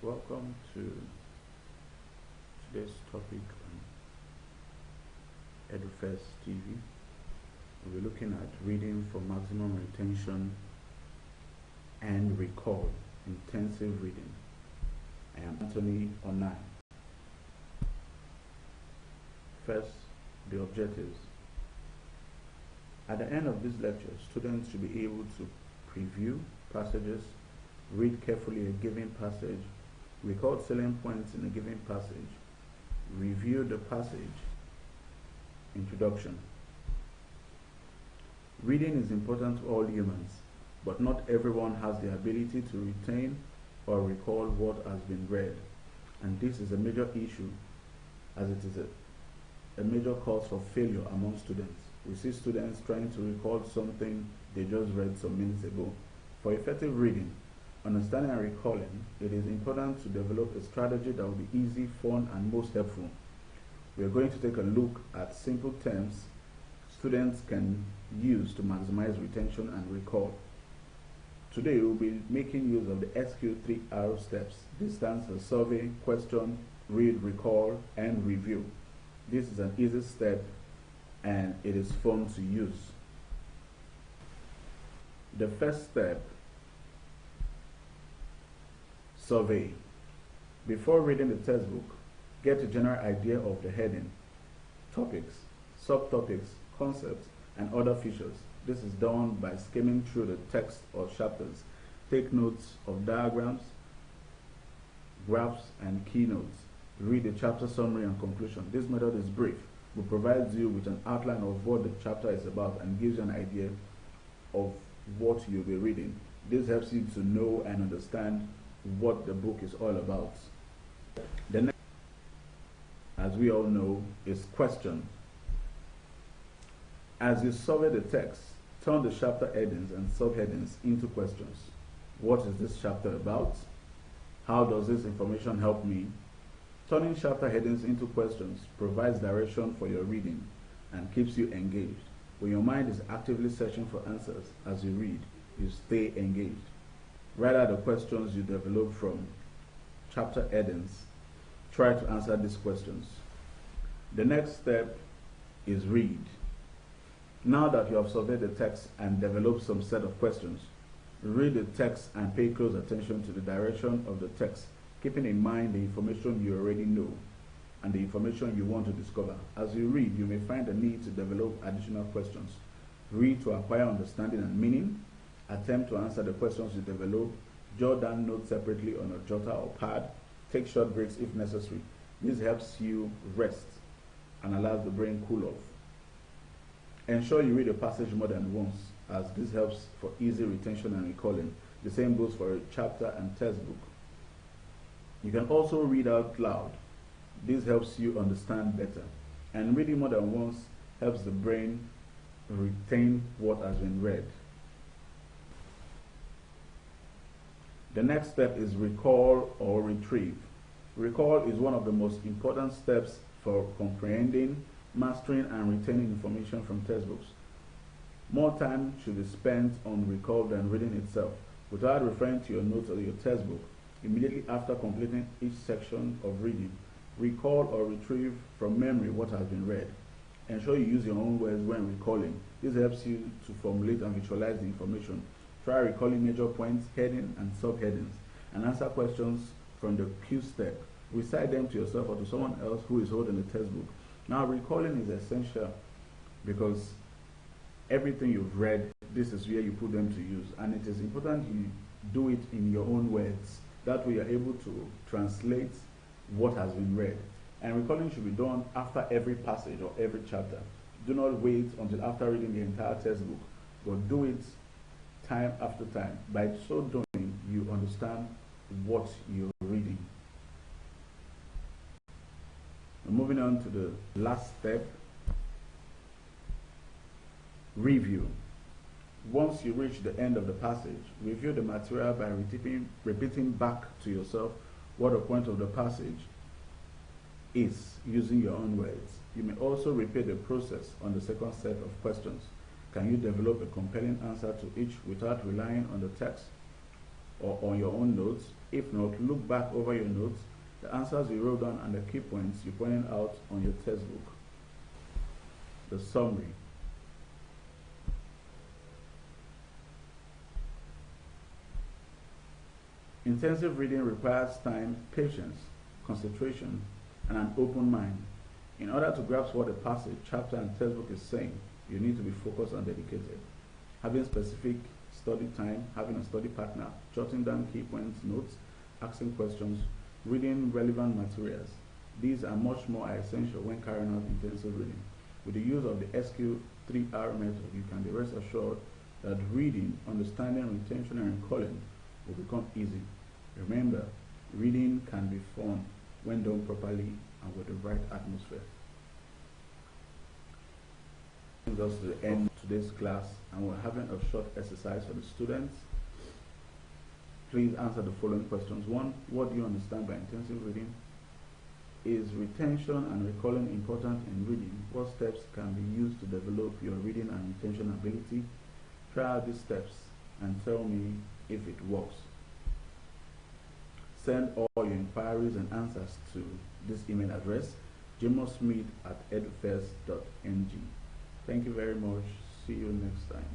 Welcome to today's topic on EduFirst TV. We'll be looking at reading for maximum retention and recall, intensive reading. I am Anthony Onai. First, the objectives. At the end of this lecture, students should be able to preview passages, read carefully a given passage, record salient points in a given passage, review the passage. Introduction. Reading is important to all humans, but not everyone has the ability to retain or recall what has been read, and this is a major issue as it is a major cause for failure among students. We see students trying to recall something they just read some minutes ago. For effective reading, understanding and recalling, it is important to develop a strategy that will be easy, fun, and most helpful. We are going to take a look at simple terms students can use to maximize retention and recall. Today, we'll be making use of the SQ3R steps. This stands for survey, question, read, recall, and review. This is an easy step and it is fun to use. The first step, survey. Before reading the textbook, get a general idea of the heading, topics, subtopics, concepts, and other features. This is done by skimming through the text or chapters. Take notes of diagrams, graphs, and keynotes. Read the chapter summary and conclusion. This method is brief, but provides you with an outline of what the chapter is about and gives you an idea of what you'll be reading. This helps you to know and understand what the book is all about. The next, as we all know, is question. As you survey the text, turn the chapter headings and subheadings into questions. What is this chapter about? How does this information help me? Turning chapter headings into questions provides direction for your reading and keeps you engaged. When your mind is actively searching for answers as you read, you stay engaged. Write out the questions you develop from chapter headings. Try to answer these questions. The next step is read. Now that you have surveyed the text and developed some set of questions, read the text and pay close attention to the direction of the text, keeping in mind the information you already know and the information you want to discover. As you read, you may find the need to develop additional questions. Read to acquire understanding and meaning. Attempt to answer the questions you develop. Jot down notes separately on a jotter or pad. Take short breaks if necessary. This helps you rest and allows the brain cool off. Ensure you read a passage more than once, as this helps for easy retention and recalling. The same goes for a chapter and textbook. You can also read out loud. This helps you understand better. And reading more than once helps the brain retain what has been read. The next step is recall or retrieve. Recall is one of the most important steps for comprehending, mastering, and retaining information from textbooks. More time should be spent on recall than reading itself. Without referring to your notes or your textbook, immediately after completing each section of reading, recall or retrieve from memory what has been read. Ensure you use your own words when recalling. This helps you to formulate and visualize the information. Try recalling major points, heading and subheadings, and answer questions from the Q step. Recite them to yourself or to someone else who is holding the textbook. Now, recalling is essential because everything you've read, this is where you put them to use, and it is important you do it in your own words. That way you're able to translate what has been read. And recalling should be done after every passage or every chapter. Do not wait until after reading the entire textbook, but do it time after time. By so doing, you understand what you're reading. Moving on to the last step, review. Once you reach the end of the passage, review the material by repeating back to yourself what the point of the passage is using your own words. You may also repeat the process on the second set of questions. Can you develop a compelling answer to each without relying on the text or on your own notes? If not, look back over your notes, the answers you wrote down, and the key points you pointed out on your textbook. The summary. Intensive reading requires time, patience, concentration, and an open mind. In order to grasp what a passage, chapter, and textbook is saying, you need to be focused and dedicated. Having specific study time, having a study partner, jotting down key points, notes, asking questions, reading relevant materials. These are much more essential when carrying out intensive reading. With the use of the SQ3R method, you can be rest assured that reading, understanding, retention, and recalling will become easy. Remember, reading can be fun when done properly and with the right atmosphere. Brings us to the end of today's class, and we're having a short exercise for the students. Please answer the following questions. 1. What do you understand by intensive reading? Is retention and recalling important in reading? What steps can be used to develop your reading and retention ability? Try out these steps and tell me if it works. Send all your inquiries and answers to this email address, jmosmith@edufirst.ng. Thank you very much. See you next time.